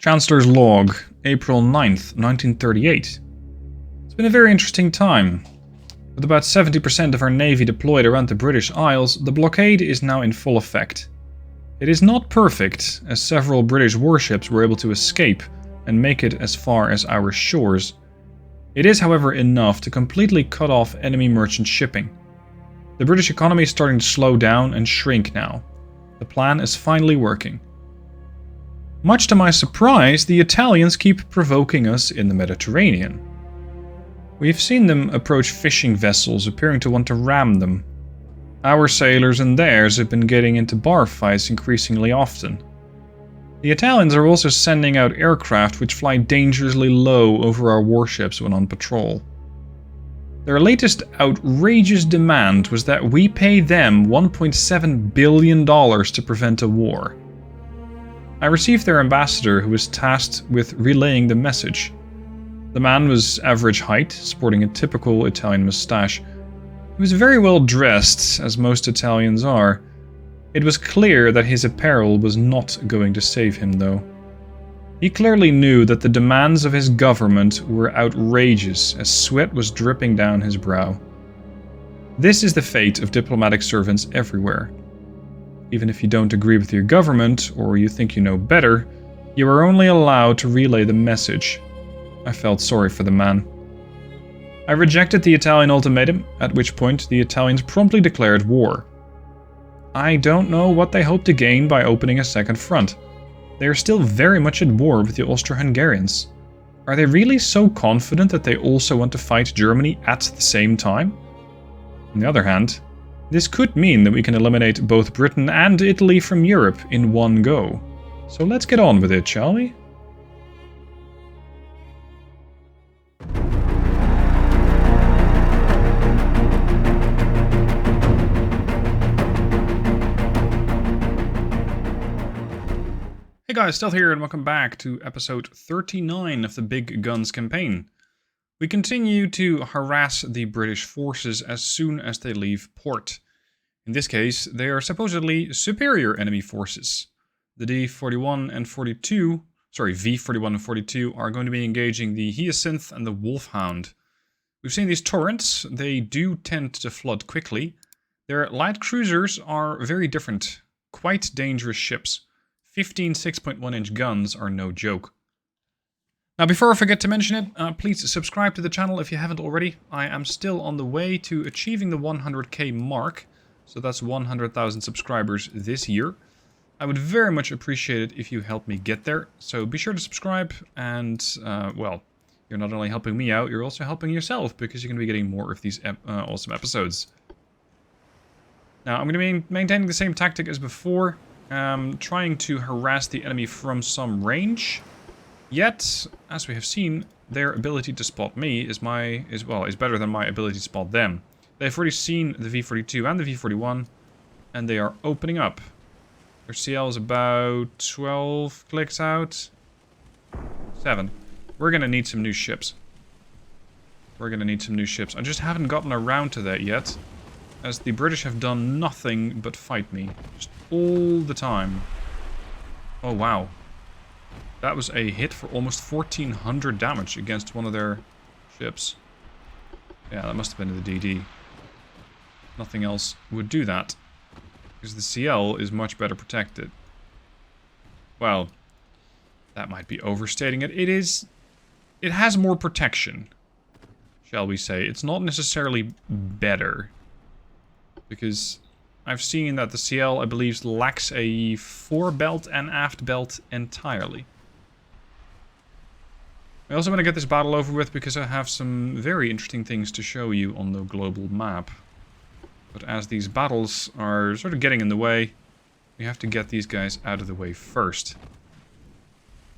Chancellor's Log, April 9th, 1938. It's been a very interesting time. With about 70% of our navy deployed around the British Isles, the blockade is now in full effect. It is not perfect, as several British warships were able to escape and make it as far as our shores. It is, however, enough to completely cut off enemy merchant shipping. The British economy is starting to slow down and shrink now. The plan is finally working. Much to my surprise, the Italians keep provoking us in the Mediterranean. We've seen them approach fishing vessels, appearing to want to ram them. Our sailors and theirs have been getting into bar fights increasingly often. The Italians are also sending out aircraft which fly dangerously low over our warships when on patrol. Their latest outrageous demand was that we pay them $1.7 billion to prevent a war. I received their ambassador, who was tasked with relaying the message. The man was average height, sporting a typical Italian moustache. He was very well dressed, as most Italians are. It was clear that his apparel was not going to save him, though. He clearly knew that the demands of his government were outrageous, as sweat was dripping down his brow. This is the fate of diplomatic servants everywhere. Even if you don't agree with your government, or you think you know better, you are only allowed to relay the message. I felt sorry for the man. I rejected the Italian ultimatum, at which point the Italians promptly declared war. I don't know what they hope to gain by opening a second front. They are still very much at war with the Austro-Hungarians. Are they really so confident that they also want to fight Germany at the same time? On the other hand, this could mean that we can eliminate both Britain and Italy from Europe in one go. So let's get on with it, shall we? Hey guys, Stealth here and welcome back to episode 39 of the Big Guns campaign. We continue to harass the British forces as soon as they leave port. In this case, they are supposedly superior enemy forces. The V41 and 42 are going to be engaging the Hyacinth and the Wolfhound. We've seen these turrets. They do tend to flood quickly. Their light cruisers are very different, quite dangerous ships. 15 6.1-inch guns are no joke. Now, before I forget to mention it, please subscribe to the channel if you haven't already. I am still on the way to achieving the 100k mark, so that's 100,000 subscribers this year. I would very much appreciate it if you help me get there, so be sure to subscribe, and, well, you're not only helping me out, you're also helping yourself, because you're going to be getting more of these awesome episodes. Now, I'm going to be maintaining the same tactic as before, trying to harass the enemy from some range. Yet, as we have seen, their ability to spot me is better than my ability to spot them. They've already seen the V42 and the V41, and they are opening up. Their CL is about 12 clicks out. 7. We're gonna need some new ships. I just haven't gotten around to that yet, as the British have done nothing but fight me. Just all the time. Oh wow. That was a hit for almost 1400 damage against one of their ships. Yeah, that must have been the DD. Nothing else would do that, because the CL is much better protected. Well, that might be overstating it. It has more protection, shall we say. It's not necessarily better, because I've seen that the CL, I believe, lacks a fore-belt and aft belt entirely. I also want to get this battle over with because I have some very interesting things to show you on the global map. But as these battles are sort of getting in the way, we have to get these guys out of the way first.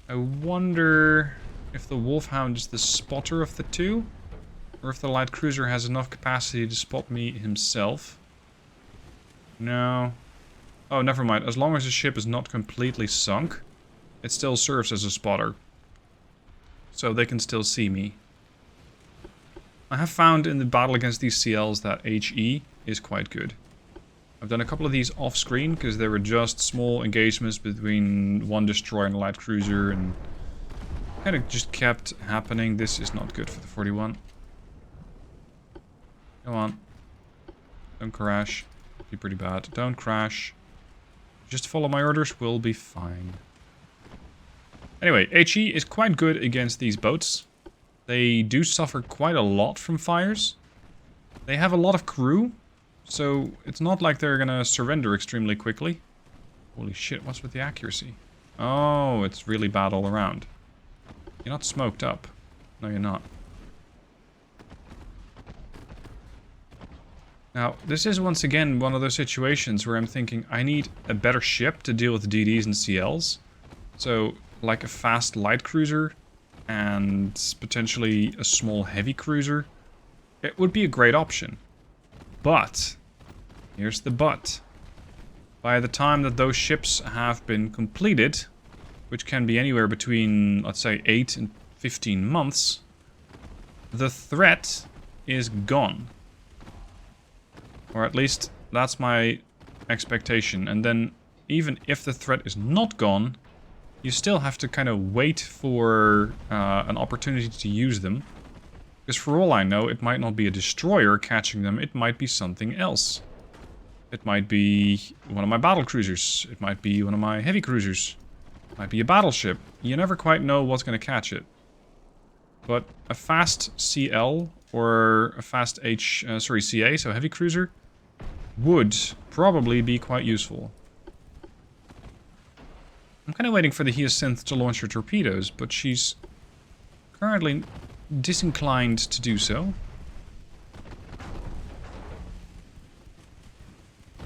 I wonder if the Wolfhound is the spotter of the two, or if the light cruiser has enough capacity to spot me himself. No. Oh, never mind. As long as the ship is not completely sunk, it still serves as a spotter. So they can still see me. I have found in the battle against these CLs that HE is quite good. I've done a couple of these off-screen because they were just small engagements between one destroyer and a light cruiser, and kind of just kept happening. This is not good for the 41. Come on. Don't crash. Be pretty bad. Don't crash. Just follow my orders. We'll be fine. Anyway, HE is quite good against these boats. They do suffer quite a lot from fires. They have a lot of crew. So it's not like they're gonna surrender extremely quickly. Holy shit, what's with the accuracy? Oh, it's really bad all around. You're not smoked up. No, you're not. Now, this is once again one of those situations where I'm thinking I need a better ship to deal with DDs and CLs. So, like a fast light cruiser and potentially a small heavy cruiser. It would be a great option. But, here's the but. By the time that those ships have been completed, which can be anywhere between, let's say, 8 and 15 months, the threat is gone. Or at least, that's my expectation. And then, even if the threat is not gone, you still have to kind of wait for an opportunity to use them. Because for all I know, it might not be a destroyer catching them, it might be something else. It might be one of my battle cruisers, it might be one of my heavy cruisers, it might be a battleship. You never quite know what's going to catch it. But a fast CL or a fast CA, so heavy cruiser, would probably be quite useful. I'm kind of waiting for the Hyacinth to launch her torpedoes, but she's currently disinclined to do so.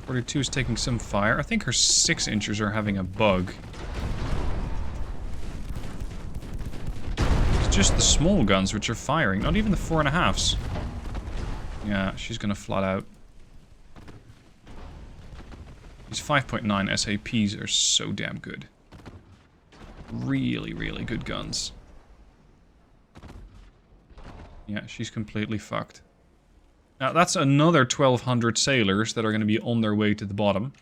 42 is taking some fire. I think her 6-inchers are having a bug. It's just the small guns which are firing, not even the 4.5s. Yeah, she's gonna flat out. These 5.9 SAPs are so damn good. Really, really good guns. Yeah, she's completely fucked. Now, that's another 1,200 sailors that are going to be on their way to the bottom.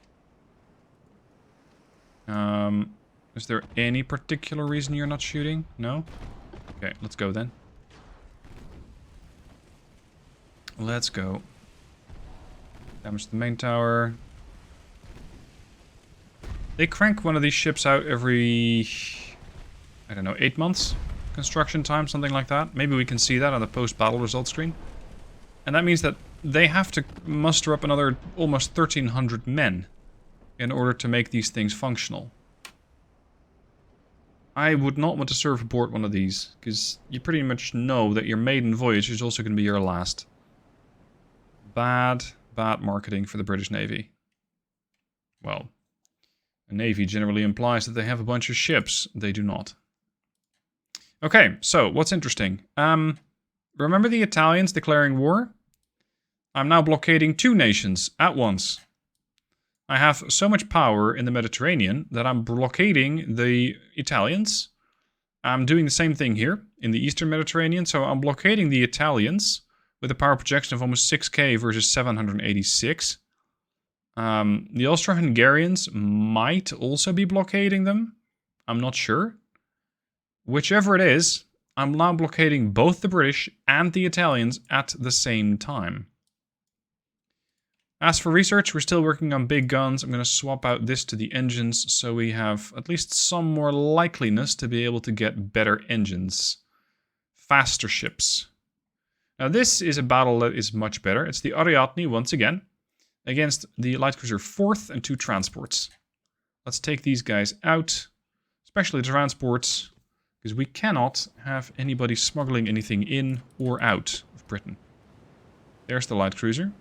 Is there any particular reason you're not shooting? No? Okay, let's go then. Let's go. Damage the main tower. They crank one of these ships out every, I don't know, 8 months? Construction time, something like that. Maybe we can see that on the post-battle results screen. And that means that they have to muster up another almost 1,300 men in order to make these things functional. I would not want to serve aboard one of these, because you pretty much know that your maiden voyage is also going to be your last. Bad, bad marketing for the British Navy. Well, a navy generally implies that they have a bunch of ships. They do not. Okay, so what's interesting? Remember the Italians declaring war? I'm now blockading 2 nations at once. I have so much power in the Mediterranean that I'm blockading the Italians. I'm doing the same thing here in the Eastern Mediterranean, so I'm blockading the Italians with a power projection of almost 6k versus 786. The Austro-Hungarians might also be blockading them. I'm not sure. Whichever it is, I'm now blockading both the British and the Italians at the same time. As for research, we're still working on big guns. I'm going to swap out this to the engines so we have at least some more likeliness to be able to get better engines. Faster ships. Now this is a battle that is much better. It's the Ariadne once again against the light cruiser 4th and 2 transports. Let's take these guys out, especially the transports, because we cannot have anybody smuggling anything in or out of Britain. There's the light cruiser.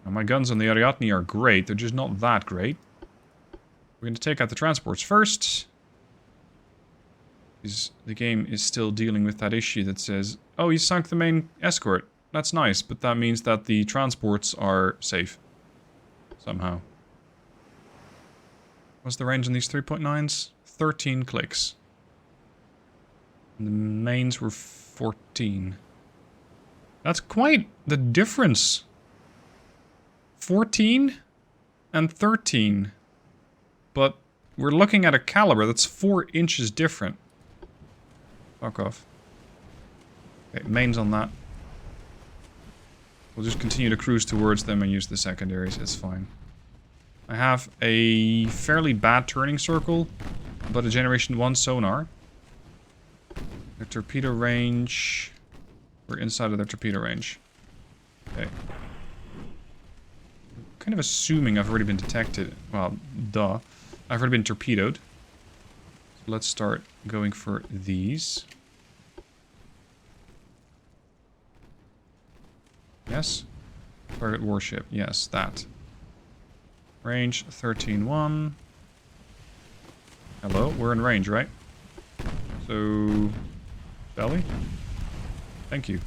Now my guns on the Ariadne are great, they're just not that great. We're going to take out the transports first. Because the game is still dealing with that issue that says, oh, you sunk the main escort. That's nice, but that means that the transports are safe. Somehow. What's the range on these 3.9s? 13 clicks. And the mains were 14. That's quite the difference. 14 and 13. But we're looking at a caliber that's 4 inches different. Fuck off. Okay, mains on that. We'll just continue to cruise towards them and use the secondaries, it's fine. I have a fairly bad turning circle, but a Generation 1 sonar. Their torpedo range... We're inside of their torpedo range. Okay. Kind of assuming I've already been detected. Well, duh. I've already been torpedoed. So let's start going for these. Yes. Target warship. Yes, that. Range 13-1. Hello, we're in range, right? So... Shall we? Thank you.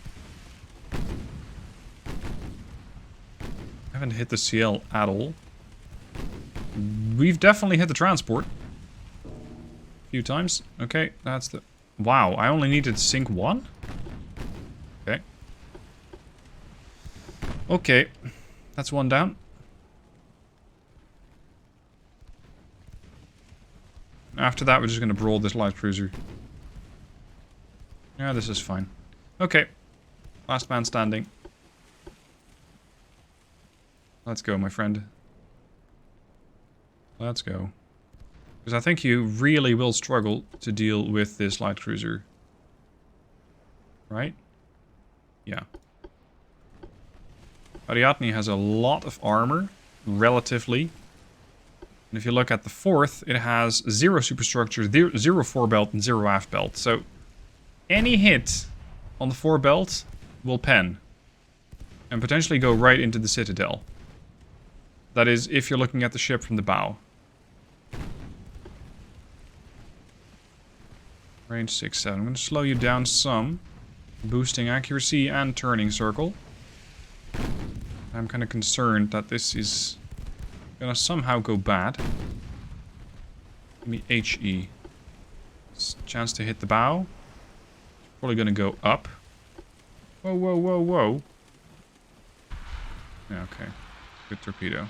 Haven't hit the CL at all. We've definitely hit the transport. A few times. Okay, that's the... Wow, I only needed to sink one? Okay. Okay, that's one down. After that, we're just going to brawl this light cruiser. Yeah, this is fine. Okay. Last man standing. Let's go, my friend. Let's go. Because I think you really will struggle to deal with this light cruiser. Right? Yeah. Ariadne has a lot of armor, relatively. And if you look at the 4th, it has 0 superstructure, 0 forebelt, and 0 aft belt. So, any hit on the forebelt will pen. And potentially go right into the citadel. That is, if you're looking at the ship from the bow. Range 6-7. I'm going to slow you down some. Boosting accuracy and turning circle. I'm kind of concerned that this is gonna somehow go bad. Give me HE. Chance to hit the bow. Probably gonna go up. Whoa, whoa, whoa, whoa. Yeah, okay. Good torpedo.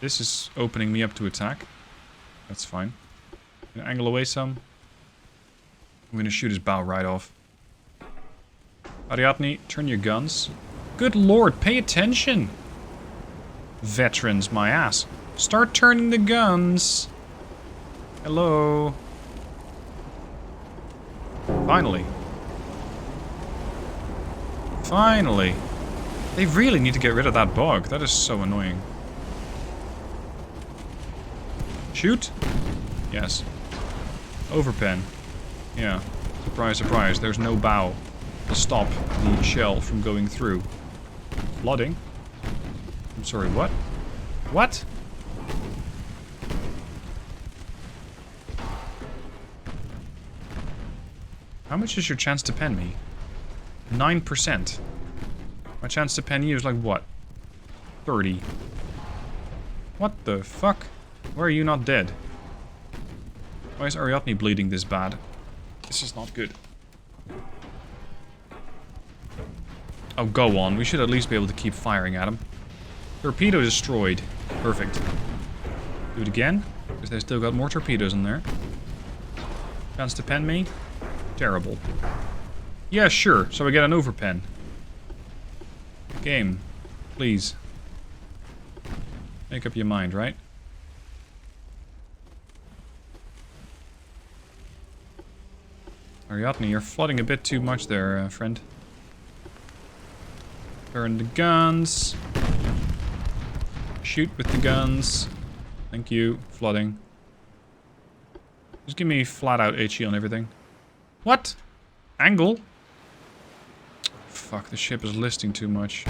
This is opening me up to attack. That's fine. Gonna angle away some. I'm gonna shoot his bow right off. Ariadne, turn your guns. Good lord, pay attention! Veterans, my ass. Start turning the guns! Hello? Finally. Finally! They really need to get rid of that bug. That is so annoying. Shoot? Yes. Overpen. Yeah. Surprise, surprise. There's no bow to stop the shell from going through. Flooding? I'm sorry, what? What? How much is your chance to pen me? 9%. My chance to pen you is like what? 30. What the fuck? Why are you not dead? Why is Ariadne bleeding this bad? This is not good. Oh, go on. We should at least be able to keep firing at him. Torpedo destroyed. Perfect. Do it again, because they've still got more torpedoes in there. Chance to pen me? Terrible. Yeah, sure. So we get an overpen. Game. Please. Make up your mind, right? Ariadne, you're flooding a bit too much there, friend. Turn the guns. Shoot with the guns. Thank you. Flooding. Just give me flat out HE on everything. What? Angle? Fuck, the ship is listing too much.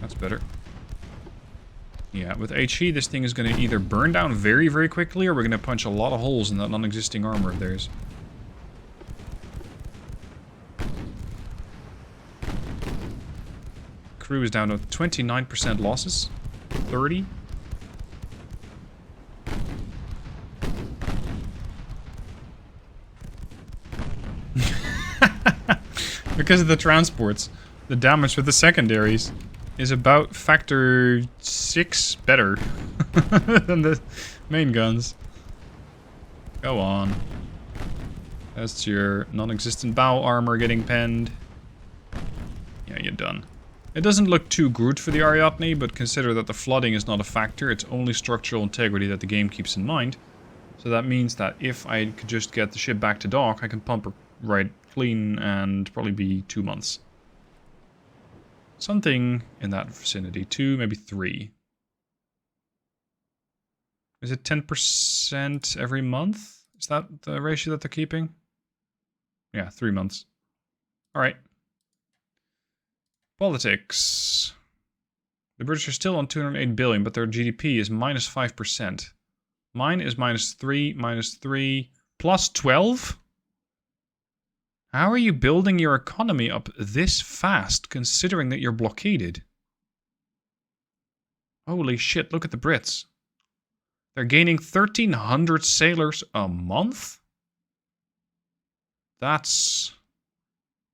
That's better. Yeah, with HE this thing is going to either burn down very, very quickly or we're going to punch a lot of holes in that non-existing armor of theirs. Crew is down to 29% losses. 30. Because of the transports, the damage with the secondaries is about factor 6 better than the main guns. Go on. That's your non-existent bow armor getting penned. Yeah, you're done. It doesn't look too good for the Ariadne, but consider that the flooding is not a factor. It's only structural integrity that the game keeps in mind. So that means that if I could just get the ship back to dock, I can pump her right clean and probably be 2 months. Something in that vicinity. 2, maybe 3. Is it 10% every month? Is that the ratio that they're keeping? Yeah, 3 months. Alright. Politics. The British are still on 208 billion, but their GDP is minus 5%. Mine is minus 3, plus 12? How are you building your economy up this fast, considering that you're blockaded? Holy shit, look at the Brits. They're gaining 1,300 sailors a month? That's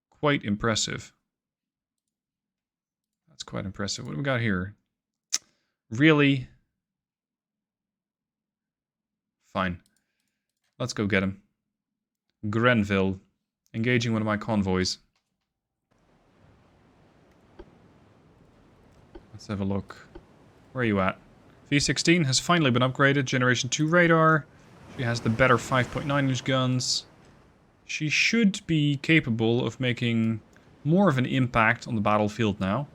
quite impressive. That's quite impressive. What do we got here? Really? Fine. Let's go get him. Grenville. Engaging one of my convoys. Let's have a look. Where are you at? V-16 has finally been upgraded. Generation 2 radar. She has the better 5.9-inch guns. She should be capable of making more of an impact on the battlefield now.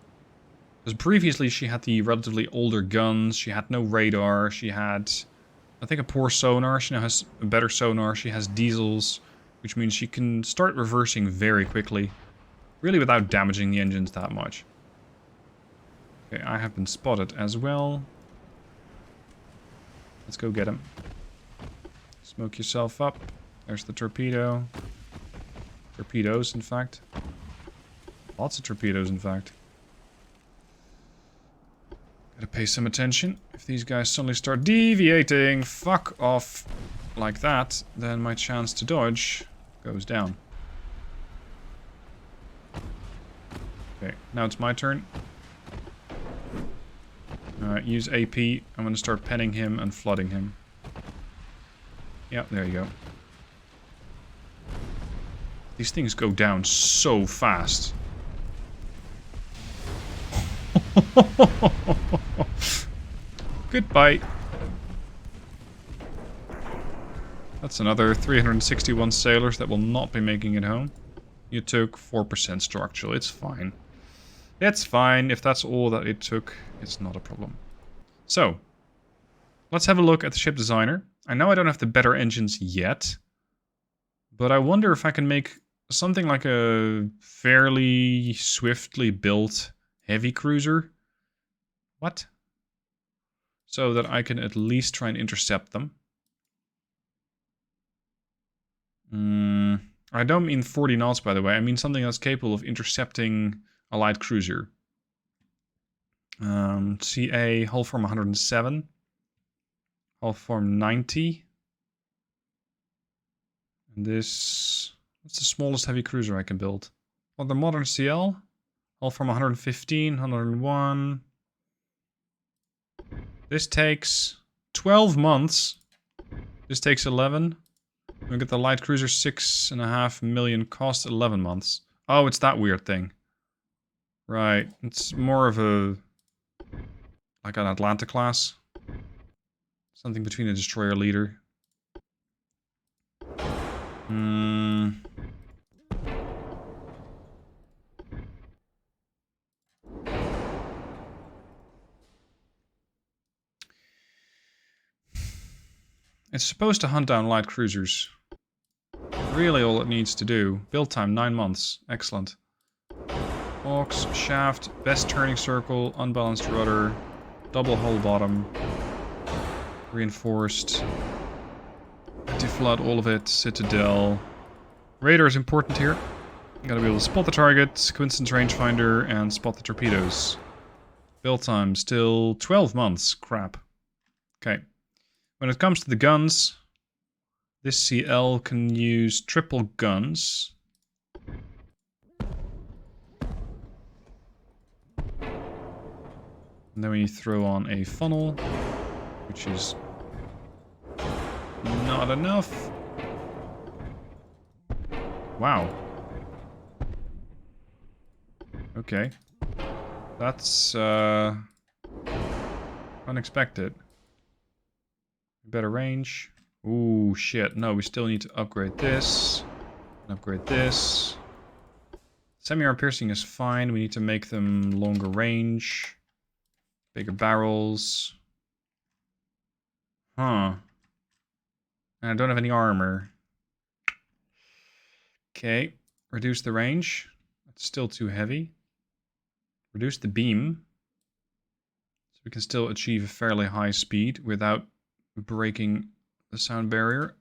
Because previously she had the relatively older guns. She had no radar. She had, I think, a poor sonar. She now has a better sonar. She has diesels, which means she can start reversing very quickly. Really without damaging the engines that much. Okay, I have been spotted as well. Let's go get him. Smoke yourself up. There's the torpedo. Torpedoes, in fact. Lots of torpedoes, in fact. Gotta pay some attention. If these guys suddenly start deviating, fuck off like that, then my chance to dodge goes down. Okay, now it's my turn. Use AP. I'm gonna start penning him and flooding him. Yeah, there you go. These things go down so fast. Goodbye. That's another 361 sailors that will not be making it home. You took 4% structural. It's fine. It's fine. If that's all that it took, it's not a problem. So, let's have a look at the ship designer. I know I don't have the better engines yet, but I wonder if I can make something like a fairly swiftly built heavy cruiser. What? So that I can at least try and intercept them. I don't mean 40 knots, by the way. I mean something that's capable of intercepting a light cruiser. CA, hull form 107. Hull form 90. And this... What's the smallest heavy cruiser I can build? Well, the modern CL. Hull form 115, 101. This takes 12 months. This takes 11. We get the light cruiser, 6.5 million, cost 11 months. Oh, it's that weird thing. Right, it's more of a... like an Atlanta class. Something between a destroyer leader. It's supposed to hunt down light cruisers. Really all it needs to do. Build time, 9 months. Excellent. Hawks, shaft, best turning circle, unbalanced rudder, double hull bottom, reinforced, anti-flood, all of it, citadel. Radar is important here. You gotta be able to spot the target, coincidence rangefinder, and spot the torpedoes. Build time, still 12 months. Crap. Okay. When it comes to the guns, this CL can use triple guns. And then we throw on a funnel, which is not enough. Wow. Okay. That's, unexpected. Better range. Ooh, shit. No, we still need to upgrade this. Upgrade this. Semi-arm piercing is fine. We need to make them longer range. Bigger barrels. Huh. And I don't have any armor. Okay. Reduce the range. That's still too heavy. Reduce the beam. So we can still achieve a fairly high speed without breaking the sound barrier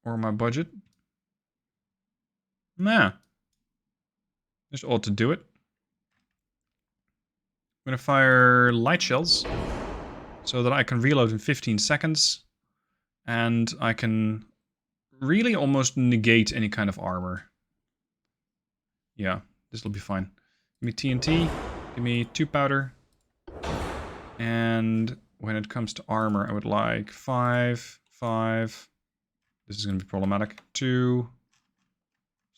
or my budget. Nah. This ought to do it. I'm going to fire light shells so that I can reload in 15 seconds. And I can really almost negate any kind of armor. Yeah, this will be fine. Give me TNT. Give me 2 powder. And when it comes to armor, I would like 5, 5. This is going to be problematic. 2.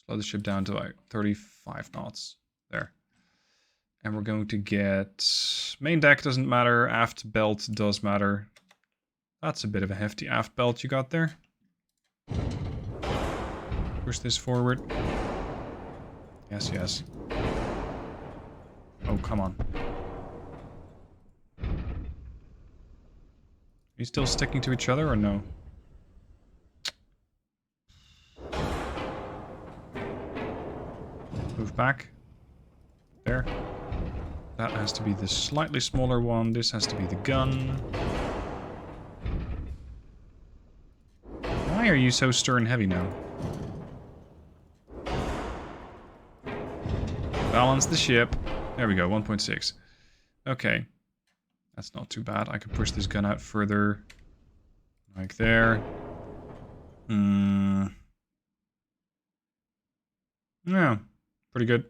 Slow the ship down to like 35 knots. There. And we're going to get... Main deck doesn't matter. Aft belt does matter. That's a bit of a hefty aft belt you got there. Push this forward. Yes, yes. Oh, come on. Are you still sticking to each other or no? Move back. There. That has to be the slightly smaller one. This has to be the gun. Why are you so stern heavy now? Balance the ship. There we go, 1.6. Okay. That's not too bad. I can push this gun out further. Like there. Yeah, pretty good.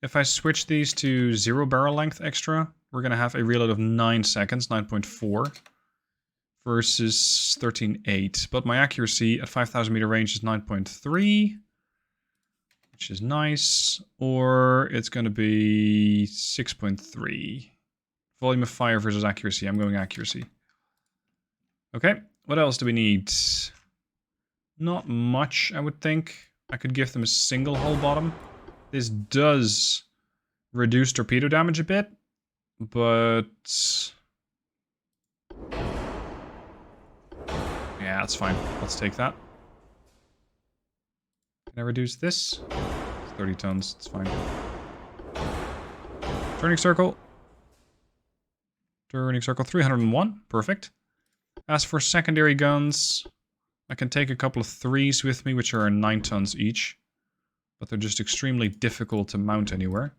If I switch these to 0 barrel length extra, we're going to have a reload of 9 seconds, 9.4. Versus 13.8. But my accuracy at 5,000 meter range is 9.3. Which is nice. Or it's going to be 6.3. Volume of fire versus accuracy. I'm going accuracy. Okay. What else do we need? Not much, I would think. I could give them a single hull bottom. This does reduce torpedo damage a bit. But... yeah, that's fine. Let's take that. Can I reduce this? It's 30 tons. It's fine. Turning circle. Turning circle 301. Perfect. As for secondary guns, I can take a couple of 3s with me, which are 9 tons each. But they're just extremely difficult to mount anywhere.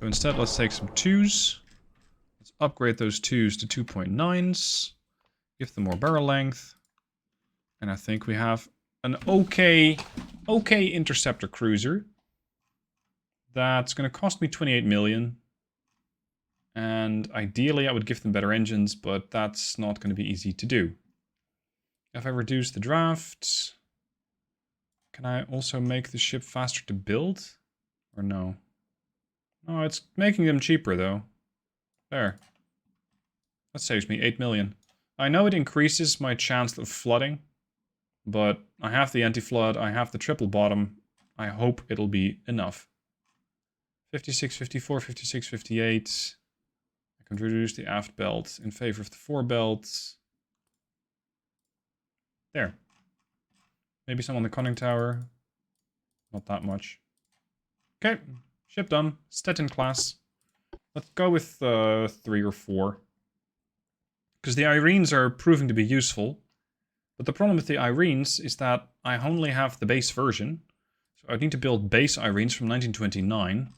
So instead, let's take some 2s. Let's upgrade those 2s to 2.9s. Give them more barrel length. And I think we have an okay interceptor cruiser. That's going to cost me 28 million. And ideally I would give them better engines, but that's not going to be easy to do. If I reduce the draft, can I also make the ship faster to build? Or no? No, it's making them cheaper though. There. That saves me 8 million. I know it increases my chance of flooding. But I have the anti-flood, I have the triple bottom. I hope it'll be enough. 56, 54, 56, 58. I can reduce the aft belt in favor of the fore belt. There. Maybe some on the conning tower. Not that much. Okay, ship done. Stettin class. Let's go with 3 or 4. Because the Irenes are proving to be useful. But the problem with the Irenes is that I only have the base version. So I need to build base Irenes from 1929.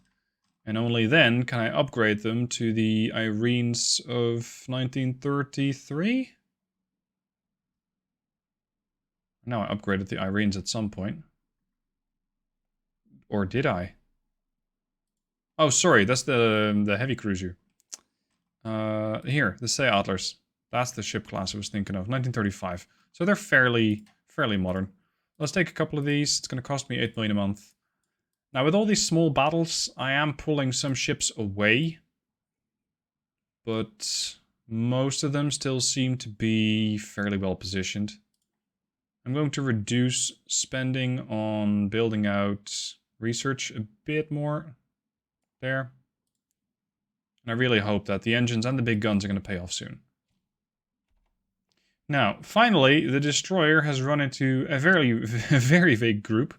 And only then can I upgrade them to the Irenes of 1933? No, I upgraded the Irenes at some point. Or did I? Oh, sorry, that's the heavy cruiser. Here, the Sea Atlas. That's the ship class I was thinking of, 1935. So they're fairly modern. Let's take a couple of these. It's going to cost me 8 million a month. Now, with all these small battles, I am pulling some ships away. But most of them still seem to be fairly well positioned. I'm going to reduce spending on building out research a bit more there. And I really hope that the engines and the big guns are going to pay off soon. Now, finally, the destroyer has run into a very vague group.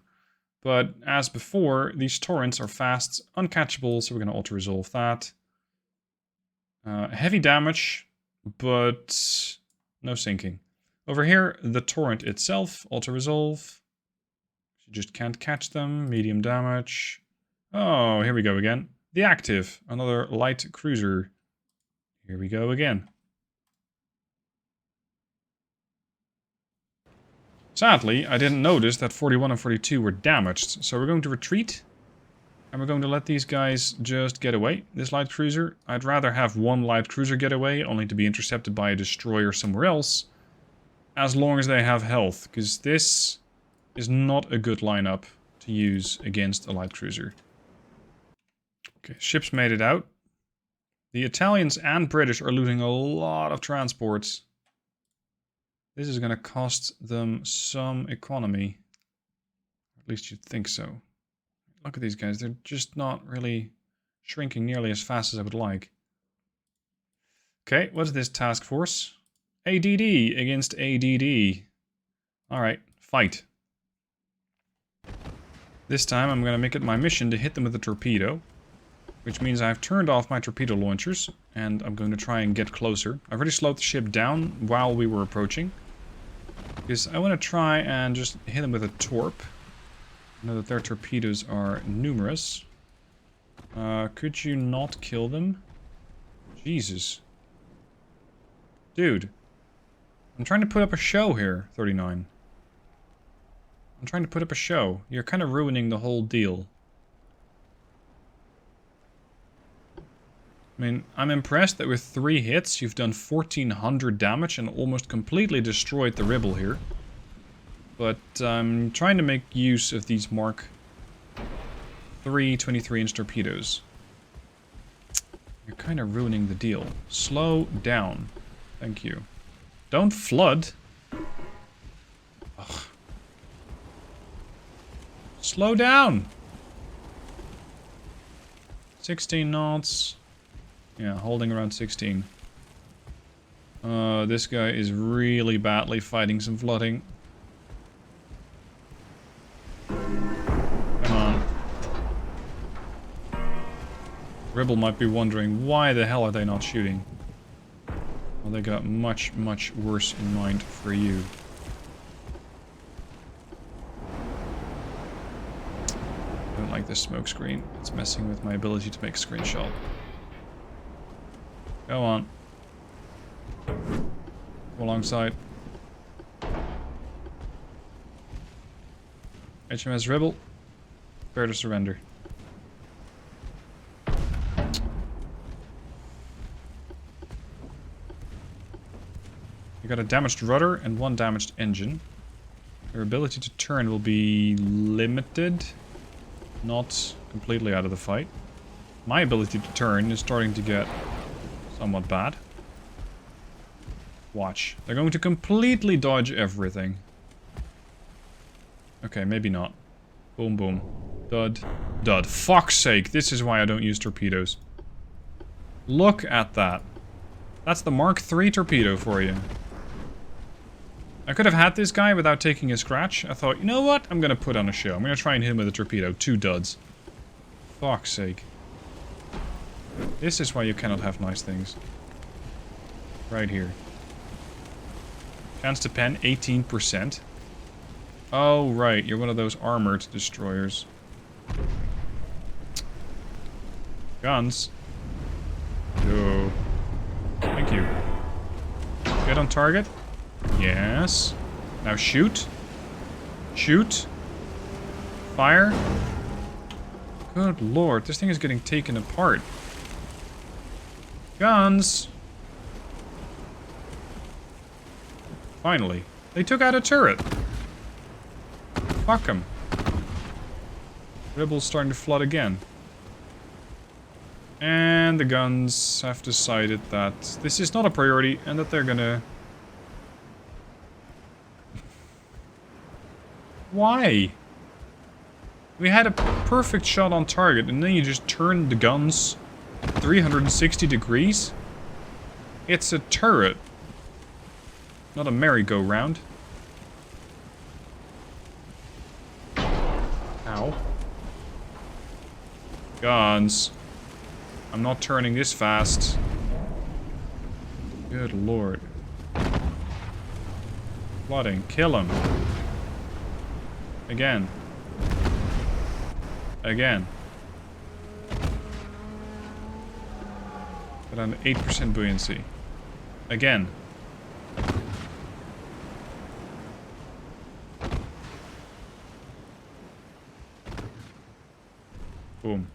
But as before, these torrents are fast, uncatchable, so we're going to auto-resolve that. Heavy damage, but no sinking. Over here, the torrent itself, auto-resolve. You just can't catch them. Medium damage. Oh, here we go again. The active, another light cruiser. Here we go again. Sadly, I didn't notice that 41 and 42 were damaged, so we're going to retreat. And we're going to let these guys just get away. This light cruiser, I'd rather have one light cruiser get away, only to be intercepted by a destroyer somewhere else. As long as they have health, because this is not a good lineup to use against a light cruiser. Okay, ships made it out. The Italians and British are losing a lot of transports. This is going to cost them some economy. At least you'd think so. Look at these guys, they're just not really shrinking nearly as fast as I would like. Okay, what's this task force? ADD against ADD. Alright, fight. This time I'm going to make it my mission to hit them with a torpedo. Which means I've turned off my torpedo launchers. And I'm going to try and get closer. I've already slowed the ship down while we were approaching. Because I want to try and just hit them with a torp. I know that their torpedoes are numerous. Could you not kill them? Jesus. Dude. I'm trying to put up a show here, 39. I'm trying to put up a show. You're kind of ruining the whole deal. I mean, I'm impressed that with 3 hits, you've done 1400 damage and almost completely destroyed the Rebel here. But I'm trying to make use of these Mark III 23-inch torpedoes. You're kind of ruining the deal. Slow down. Thank you. Don't flood. Ugh. Slow down. 16 knots. Yeah, holding around 16. This guy is really badly fighting some flooding. Come on. Rebel might be wondering, why the hell are they not shooting? Well, they got much, much worse in mind for you. I don't like this smoke screen. It's messing with my ability to make a screenshot. Go on. Come alongside. HMS Rebel. Prepare to surrender. You got a damaged rudder and 1 damaged engine. Your ability to turn will be limited. Not completely out of the fight. My ability to turn is starting to get somewhat bad. Watch. They're going to completely dodge everything. Okay, maybe not. Boom, boom. Dud. Dud. Fuck's sake, this is why I don't use torpedoes. Look at that. That's the Mark III torpedo for you. I could have had this guy without taking a scratch. I thought, you know what? I'm gonna put on a show. I'm gonna try and hit him with a torpedo. 2 duds. Fuck's sake. This is why you cannot have nice things. Right here. Chance to pen, 18%. Oh, right. You're one of those armored destroyers. Guns. Yo. Thank you. Get on target. Yes. Now shoot. Shoot. Fire. Good lord, this thing is getting taken apart. Guns. Finally. They took out a turret. Fuck them. Rebels starting to flood again. And the guns have decided that this is not a priority and that they're gonna... Why? We had a perfect shot on target and then you just turned the guns 360 degrees? It's a turret. Not a merry-go-round. Ow. Guns. I'm not turning this fast. Good lord. Flooding. Kill him. Again. Again. But I'm 8% buoyancy. Again. Boom.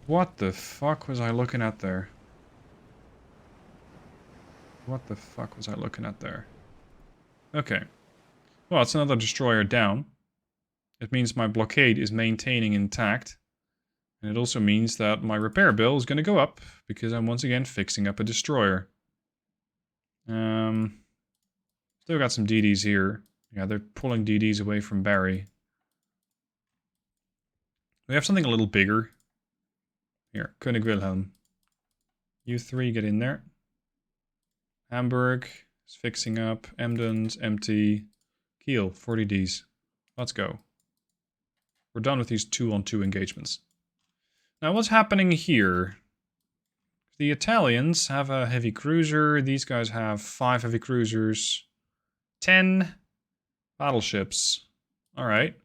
What the fuck was I looking at there? What the fuck was I looking at there? Okay. Well, it's another destroyer down. It means my blockade is maintaining intact. And it also means that my repair bill is going to go up because I'm once again fixing up a destroyer. Still got some DDs here. Yeah, they're pulling DDs away from Barry. We have something a little bigger. Here, König Wilhelm. You three get in there. Hamburg is fixing up. Emden's empty. Kiel, 40 Ds. Let's go. We're done with these 2-on-2 engagements. Now what's happening here? The Italians have a heavy cruiser. These guys have 5 heavy cruisers. 10 battleships. Alright.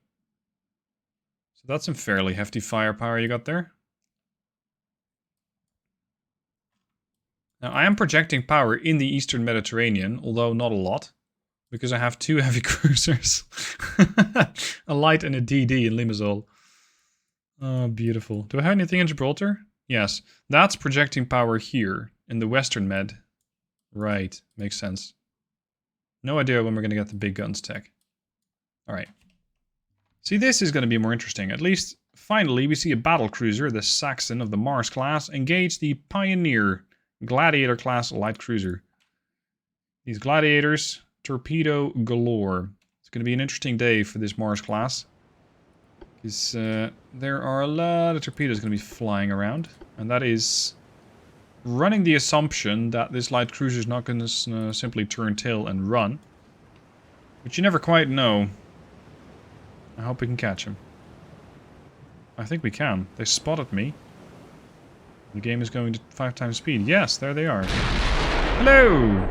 So that's some fairly hefty firepower you got there. Now, I am projecting power in the Eastern Mediterranean, although not a lot, because I have 2 heavy cruisers. A light and a DD in Limassol. Oh, beautiful. Do I have anything in Gibraltar? Yes. That's projecting power here, in the Western Med. Right. Makes sense. No idea when we're going to get the big guns tech. Alright. See, this is going to be more interesting. At least, finally, we see a battle cruiser, the Saxon of the Mars class, engage the Pioneer Gladiator class light cruiser. These gladiators, torpedo galore. It's going to be an interesting day for this Mars class. Because there are a lot of torpedoes going to be flying around. And that is running the assumption that this light cruiser is not going to simply turn tail and run. But you never quite know. I hope we can catch him. I think we can. They spotted me. The game is going to 5 times speed. Yes, there they are. Hello!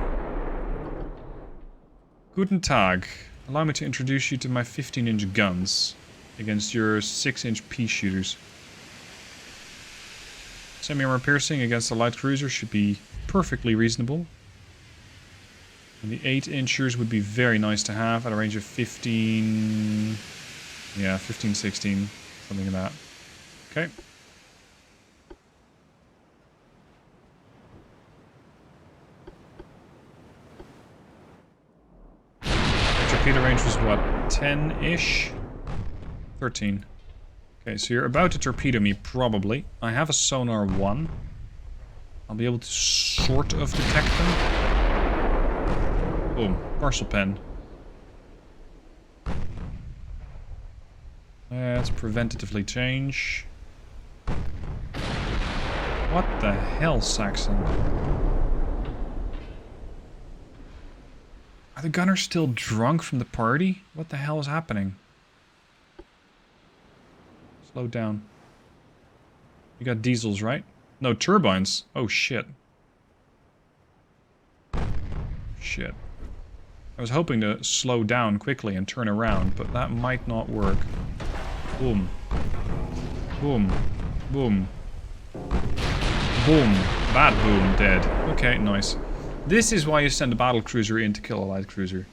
Guten Tag. Allow me to introduce you to my 15-inch guns against your 6-inch pea shooters. Semi-armor piercing against a light cruiser should be perfectly reasonable. And the 8-inchers would be very nice to have at a range of 15... Yeah, 15, 16. Something like that. Okay. Torpedo range was what, 10-ish? 13. Okay, so you're about to torpedo me, probably. I have a sonar 1. I'll be able to sort of detect them. Boom. Parcel pen. Let's preventatively change. What the hell, Saxon? Are the gunners still drunk from the party? What the hell is happening? Slow down. You got diesels, right? No, turbines. Oh, shit. Shit. I was hoping to slow down quickly and turn around, but that might not work. Boom. Boom. Boom. Boom. Bad boom. Dead. Okay, nice. This is why you send a battle cruiser in to kill a light cruiser.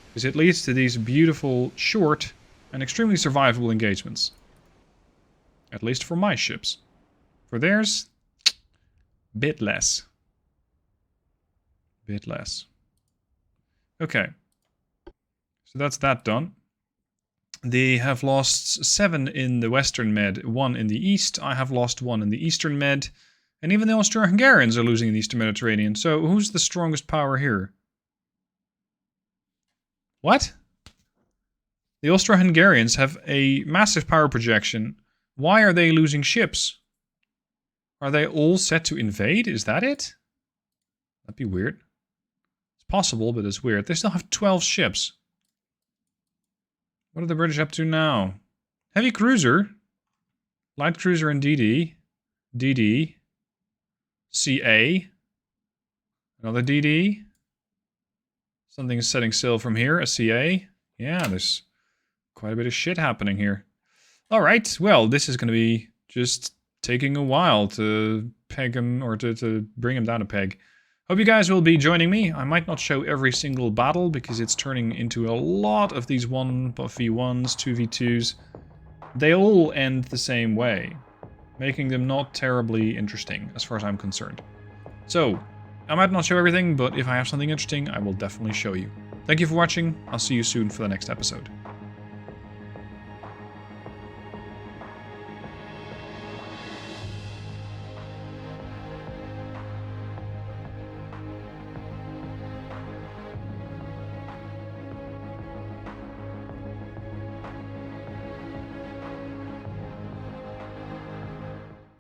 Because it leads to these beautiful, short, and extremely survivable engagements. At least for my ships. For theirs, bit less. Bit less. Okay. So that's that done. They have lost 7 in the Western Med, 1 in the East. I have lost 1 in the Eastern Med. And even the Austro-Hungarians are losing in the Eastern Mediterranean. So who's the strongest power here? What? The Austro-Hungarians have a massive power projection. Why are they losing ships? Are they all set to invade? Is that it? That'd be weird. It's possible, but it's weird. They still have 12 ships. What are the British up to now? Heavy cruiser. Light cruiser and DD. DD. CA. Another DD. Something is setting sail from here. A CA. Yeah, there's quite a bit of shit happening here. Alright, well, this is going to be just taking a while to peg him, or to bring him down a peg. Hope you guys will be joining me. I might not show every single battle, because it's turning into a lot of these 1v1s, 2v2s. They all end the same way, making them not terribly interesting, as far as I'm concerned. So, I might not show everything, but if I have something interesting, I will definitely show you. Thank you for watching. I'll see you soon for the next episode.